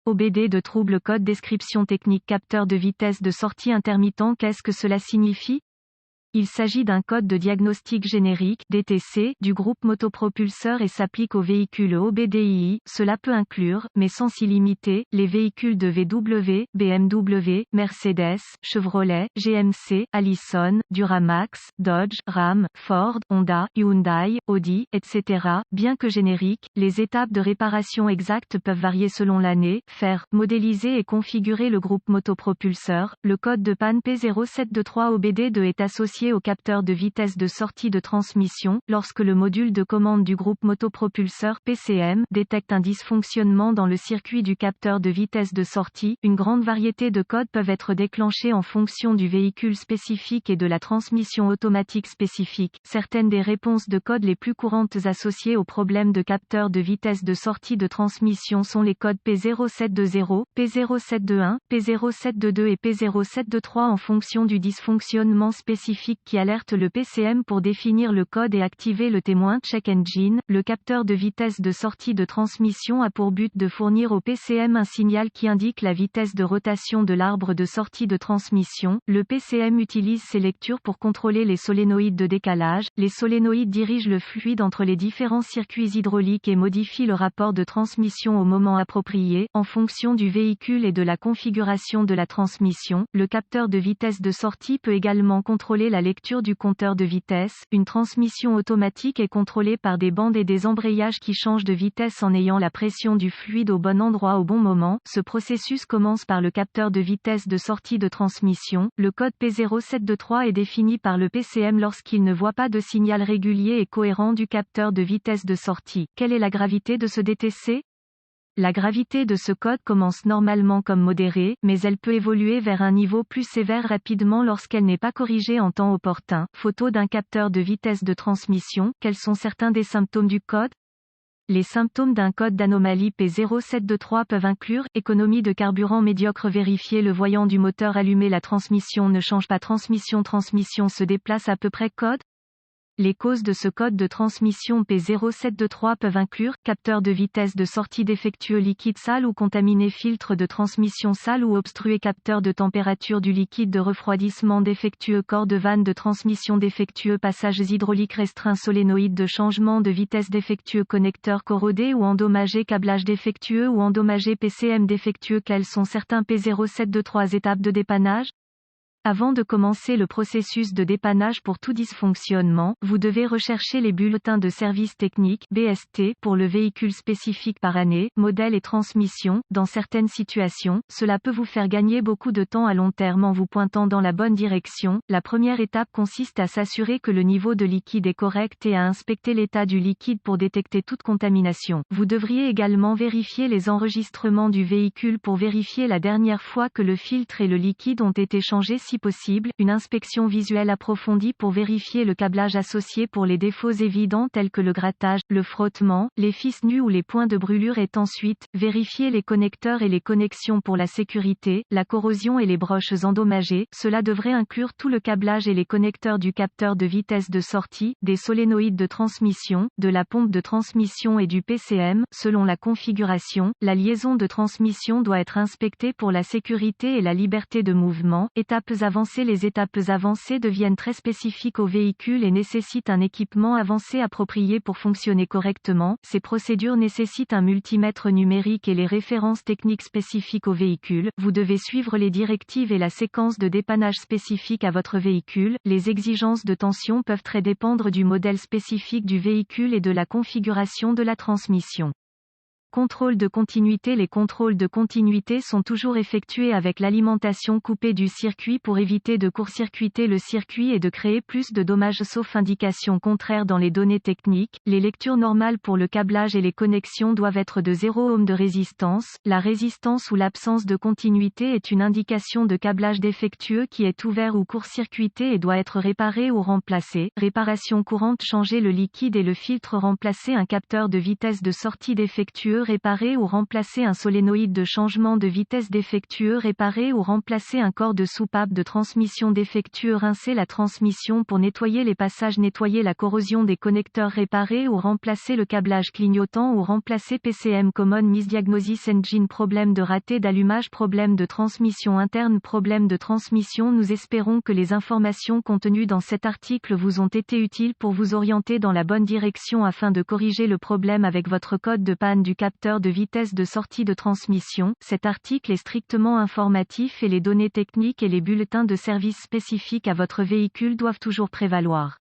OBD de trouble code description technique capteur de vitesse de sortie intermittent. Qu'est-ce que cela signifie? Il s'agit d'un code de diagnostic générique (DTC) du groupe motopropulseur et s'applique aux véhicules OBDII. Cela peut inclure, mais sans s'y limiter, les véhicules de VW, BMW, Mercedes, Chevrolet, GMC, Allison, Duramax, Dodge, Ram, Ford, Honda, Hyundai, Audi, etc. Bien que génériques, les étapes de réparation exactes peuvent varier selon l'année. Faire, modéliser et configurer le groupe motopropulseur. Le code de panne P0723 OBD2 est associé au capteur de vitesse de sortie de transmission. Lorsque le module de commande du groupe motopropulseur PCM détecte un dysfonctionnement dans le circuit du capteur de vitesse de sortie, une grande variété de codes peuvent être déclenchés en fonction du véhicule spécifique et de la transmission automatique spécifique. Certaines des réponses de code les plus courantes associées aux problèmes de capteur de vitesse de sortie de transmission sont les codes P0720, P0721, P0722 et P0723 en fonction du dysfonctionnement spécifique qui alerte le PCM pour définir le code et activer le témoin check engine. Le capteur de vitesse de sortie de transmission a pour but de fournir au PCM un signal qui indique la vitesse de rotation de l'arbre de sortie de transmission. Le PCM utilise ces lectures pour contrôler les solénoïdes de décalage. Les solénoïdes dirigent le fluide entre les différents circuits hydrauliques et modifient le rapport de transmission au moment approprié, en fonction du véhicule et de la configuration de la transmission. Le capteur de vitesse de sortie peut également contrôler la lecture du compteur de vitesse. Une transmission automatique est contrôlée par des bandes et des embrayages qui changent de vitesse en ayant la pression du fluide au bon endroit au bon moment. Ce processus commence par le capteur de vitesse de sortie de transmission. Le code P0723 est défini par le PCM lorsqu'il ne voit pas de signal régulier et cohérent du capteur de vitesse de sortie. Quelle est la gravité de ce DTC? La gravité de ce code commence normalement comme modérée, mais elle peut évoluer vers un niveau plus sévère rapidement lorsqu'elle n'est pas corrigée en temps opportun. Photo d'un capteur de vitesse de transmission. Quels sont certains des symptômes du code? Les symptômes d'un code d'anomalie P0723 peuvent inclure économie de carburant médiocre, vérifier le voyant du moteur allumé, la transmission ne change pas, transmission se déplace à peu près. Code. Les causes de ce code de transmission P0723 peuvent inclure capteur de vitesse de sortie défectueux, liquide sale ou contaminé, filtre de transmission sale ou obstrué, capteur de température du liquide de refroidissement défectueux, corps de vanne de transmission défectueux, passages hydrauliques restreints, solénoïde de changement de vitesse défectueux, connecteur corrodé ou endommagé, câblage défectueux ou endommagé, PCM défectueux. Quels sont certains P0723 étapes de dépannage? Avant de commencer le processus de dépannage pour tout dysfonctionnement, vous devez rechercher les bulletins de service technique (BST) pour le véhicule spécifique par année, modèle et transmission. Dans certaines situations, cela peut vous faire gagner beaucoup de temps à long terme en vous pointant dans la bonne direction. La première étape consiste à s'assurer que le niveau de liquide est correct et à inspecter l'état du liquide pour détecter toute contamination. Vous devriez également vérifier les enregistrements du véhicule pour vérifier la dernière fois que le filtre et le liquide ont été changés si possible. Une inspection visuelle approfondie pour vérifier le câblage associé pour les défauts évidents tels que le grattage, le frottement, les fils nus ou les points de brûlure est ensuite. Vérifier les connecteurs et les connexions pour la sécurité, la corrosion et les broches endommagées. Cela devrait inclure tout le câblage et les connecteurs du capteur de vitesse de sortie, des solénoïdes de transmission, de la pompe de transmission et du PCM. Selon la configuration, la liaison de transmission doit être inspectée pour la sécurité et la liberté de mouvement. Étapes avancées. Les étapes avancées deviennent très spécifiques au véhicule et nécessitent un équipement avancé approprié pour fonctionner correctement. Ces procédures nécessitent un multimètre numérique et les références techniques spécifiques au véhicule. Vous devez suivre les directives et la séquence de dépannage spécifique à votre véhicule. Les exigences de tension peuvent très dépendre du modèle spécifique du véhicule et de la configuration de la transmission. Contrôle de continuité. Les contrôles de continuité sont toujours effectués avec l'alimentation coupée du circuit pour éviter de court-circuiter le circuit et de créer plus de dommages sauf indication contraire dans les données techniques. Les lectures normales pour le câblage et les connexions doivent être de 0 ohm de résistance. La résistance ou l'absence de continuité est une indication de câblage défectueux qui est ouvert ou court-circuité et doit être réparé ou remplacé. Réparation courante. Changer le liquide et le filtre, remplacer un capteur de vitesse de sortie défectueux réparer ou remplacer un solénoïde de changement de vitesse défectueux, réparer ou remplacer un corps de soupape de transmission défectueux, rincer la transmission pour nettoyer les passages, nettoyer la corrosion des connecteurs, réparer ou remplacer le câblage clignotant ou remplacer PCM Common Misdiagnosis Engine, problème de raté d'allumage, problème de transmission interne, problème de transmission. Nous espérons que les informations contenues dans cet article vous ont été utiles pour vous orienter dans la bonne direction afin de corriger le problème avec votre code de panne du capteur de vitesse de sortie de transmission. Cet article est strictement informatif et les données techniques et les bulletins de service spécifiques à votre véhicule doivent toujours prévaloir.